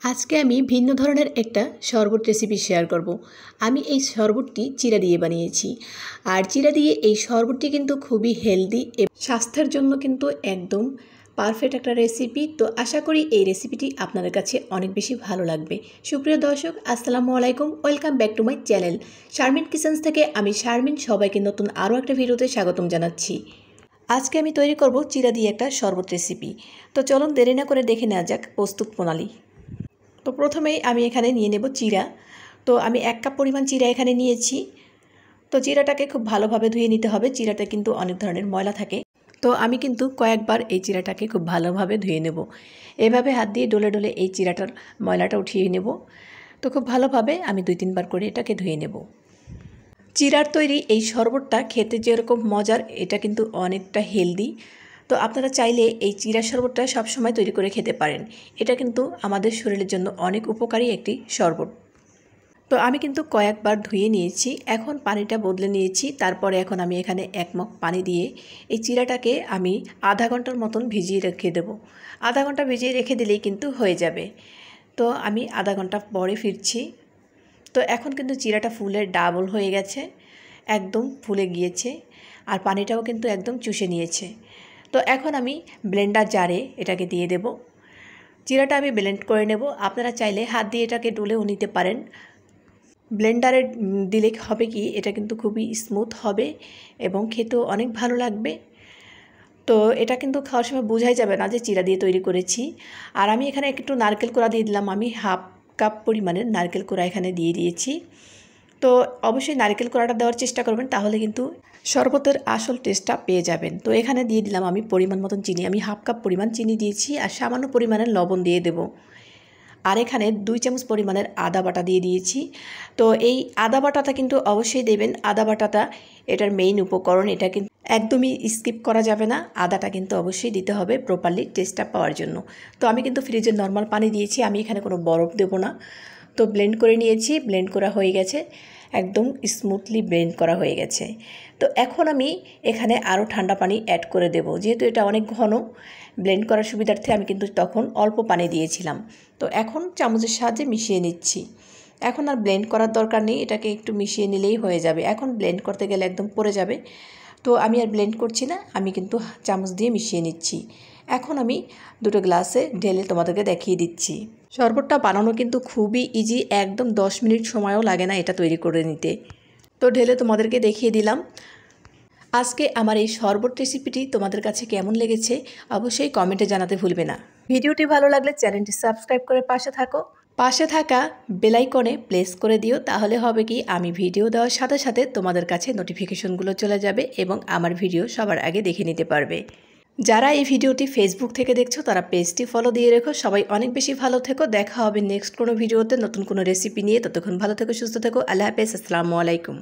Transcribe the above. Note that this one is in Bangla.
আজকে আমি ভিন্ন ধরনের একটা শরবত রেসিপি শেয়ার করব। আমি এই শরবতটি চিড়া দিয়ে বানিয়েছি। আর চিড়া দিয়ে এই শরবতটি কিন্তু খুবই হেলদি এবং স্বাস্থ্যের জন্য কিন্তু একদম পারফেক্ট একটা রেসিপি। তো আশা করি এই রেসিপিটি আপনাদের কাছে অনেক বেশি ভালো লাগবে। সুপ্রিয় দর্শক, আসসালামু আলাইকুম, welcome back to my channel Sharmin kitchens থেকে আমি শারমিন সবাইকে নতুন আরও একটা ভিডিওতে স্বাগতম জানাচ্ছি। আজকে আমি তৈরি করব চিড়া দিয়ে একটা শরবত রেসিপি। তো চলুন দেরি না করে দেখে নেওয়া যাক প্রস্তুত প্রণালী। তো প্রথমেই আমি এখানে নিয়ে নেব চিড়া। তো আমি 1 কাপ পরিমাণ চিড়া এখানে নিয়েছি। তো চিড়াটাকে খুব ভালোভাবে ধুয়ে নিতে হবে। চিড়াটা কিন্তু অনেক ধরনের ময়লা থাকে। তো আমি কিন্তু কয়েকবার এই চিড়াটাকে খুব ভালোভাবে ধুয়ে নেব। এভাবে হাত দিয়ে ডলে ডলে এই চিড়াটার ময়লাটা উঠিয়ে নেব। তো খুব ভালোভাবে আমি 2-3 বার করে এটাকে ধুয়ে নেব। চিড়ার তৈরি এই শরবতটা খেতে যেরকম মজার, এটা কিন্তু অনেকটা হেলদি। তো আপনারা চাইলে এই চিড়া শরবতটা সবসময় তৈরি করে খেতে পারেন। এটা কিন্তু আমাদের শরীরের জন্য অনেক উপকারী একটি শরবত। তো আমি কিন্তু কয়েকবার ধুয়ে নিয়েছি, এখন পানিটা বদলে নিয়েছি। তারপরে এখন আমি এখানে 1 মগ পানি দিয়ে এই চিড়াটাকে আমি আধা ঘন্টার মতন ভিজিয়ে রেখে দেব। আধা ঘন্টা ভিজিয়ে রেখে দিলেই কিন্তু হয়ে যাবে। তো আমি আধা ঘন্টা পরে ফিরছি। তো এখন কিন্তু চিড়াটা ফুলে ডাবল হয়ে গেছে, একদম ফুলে গিয়েছে, আর পানিটাও কিন্তু একদম চুষে নিয়েছে। তো এখন আমি ব্লেন্ডার জারে এটাকে দিয়ে দেব। চিড়াটা আমি ব্লেন্ড করে নেব। আপনারা চাইলে হাত দিয়ে এটাকে ডলেও নিতে পারেন। ব্লেন্ডারে দিলে হবে কি, এটা কিন্তু খুবই স্মুথ হবে এবং খেতেও অনেক ভালো লাগবে। তো এটা কিন্তু খাওয়ার সময় বোঝাই যাবে না যে চিড়া দিয়ে তৈরি করেছি। আর আমি এখানে একটু নারকেল কোড়া দিয়ে দিলাম। আমি 1/2 কাপ পরিমাণের নারকেল কোড়া এখানে দিয়ে দিয়েছি। তো অবশ্যই নারকেল কোড়াটা দেওয়ার চেষ্টা করবেন, তাহলে কিন্তু শরবতের আসল টেস্টটা পেয়ে যাবেন। তো এখানে দিয়ে দিলাম আমি পরিমাণ মতন চিনি। আমি 1/2 কাপ পরিমাণ চিনি দিয়েছি, আর সামান্য পরিমাণের লবণ দিয়ে দেব। আর এখানে 2 চামচ পরিমাণের আদা বাটা দিয়ে দিয়েছি। তো এই আদা বাটাটা কিন্তু অবশ্যই দেবেন। আদা বাটাটা এটার মেইন উপকরণ, এটা কিন্তু একদমই স্কিপ করা যাবে না। আদাটা কিন্তু অবশ্যই দিতে হবে প্রপারলি টেস্টটা পাওয়ার জন্য। তো আমি কিন্তু ফ্রিজের নর্মাল পানি দিয়েছি, আমি এখানে কোনো বরফ দেব না। তো ব্লেন্ড করে নিয়েছি, ব্লেন্ড করা হয়ে গেছে, একদম স্মুথলি ব্লেন্ড করা হয়ে গেছে। তো এখন আমি এখানে আরও ঠান্ডা পানি অ্যাড করে দেব। যেহেতু এটা অনেক ঘন, ব্লেন্ড করার সুবিধার্থে আমি কিন্তু তখন অল্প পানি দিয়েছিলাম। তো এখন চামচের সাহায্যে মিশিয়ে নিচ্ছি। এখন আর ব্লেন্ড করার দরকার নেই, এটাকে একটু মিশিয়ে নিলেই হয়ে যাবে। এখন ব্লেন্ড করতে গেলে একদম পড়ে যাবে। তো আমি আর ব্লেন্ড করছি না, আমি কিন্তু চামচ দিয়ে মিশিয়ে নিচ্ছি। এখন আমি 2টো গ্লাসে ঢেলে তোমাদেরকে দেখিয়ে দিচ্ছি। শরবতটা বানানো কিন্তু খুবই ইজি, একদম 10 মিনিট সময়ও লাগে না এটা তৈরি করে নিতে। তো ঢেলে তোমাদেরকে দেখিয়ে দিলাম। আজকে আমার এই শরবত রেসিপিটি তোমাদের কাছে কেমন লেগেছে অবশ্যই কমেন্টে জানাতে ভুলবে না। ভিডিওটি ভালো লাগলে চ্যানেলটি সাবস্ক্রাইব করে পাশে থাকা বেল আইকনে প্রেস করে দিও। তাহলে হবে কি, আমি ভিডিও দেওয়ার সাথে সাথে তোমাদের কাছে নোটিফিকেশনগুলো চলে যাবে এবং আমার ভিডিও সবার আগে দেখে নিতে পারবে। যারা এই ভিডিওটি ফেসবুক থেকে দেখছো তারা পেজটি ফলো দিয়ে রেখো। সবাই অনেক বেশি ভালো থেকো। দেখা হবে নেক্সট কোনো ভিডিওতে নতুন কোনো রেসিপি নিয়ে। ততক্ষণ ভালো থেকো, সুস্থ থেকো। আল্লাহ হাফেজ, আসসালামু আলাইকুম।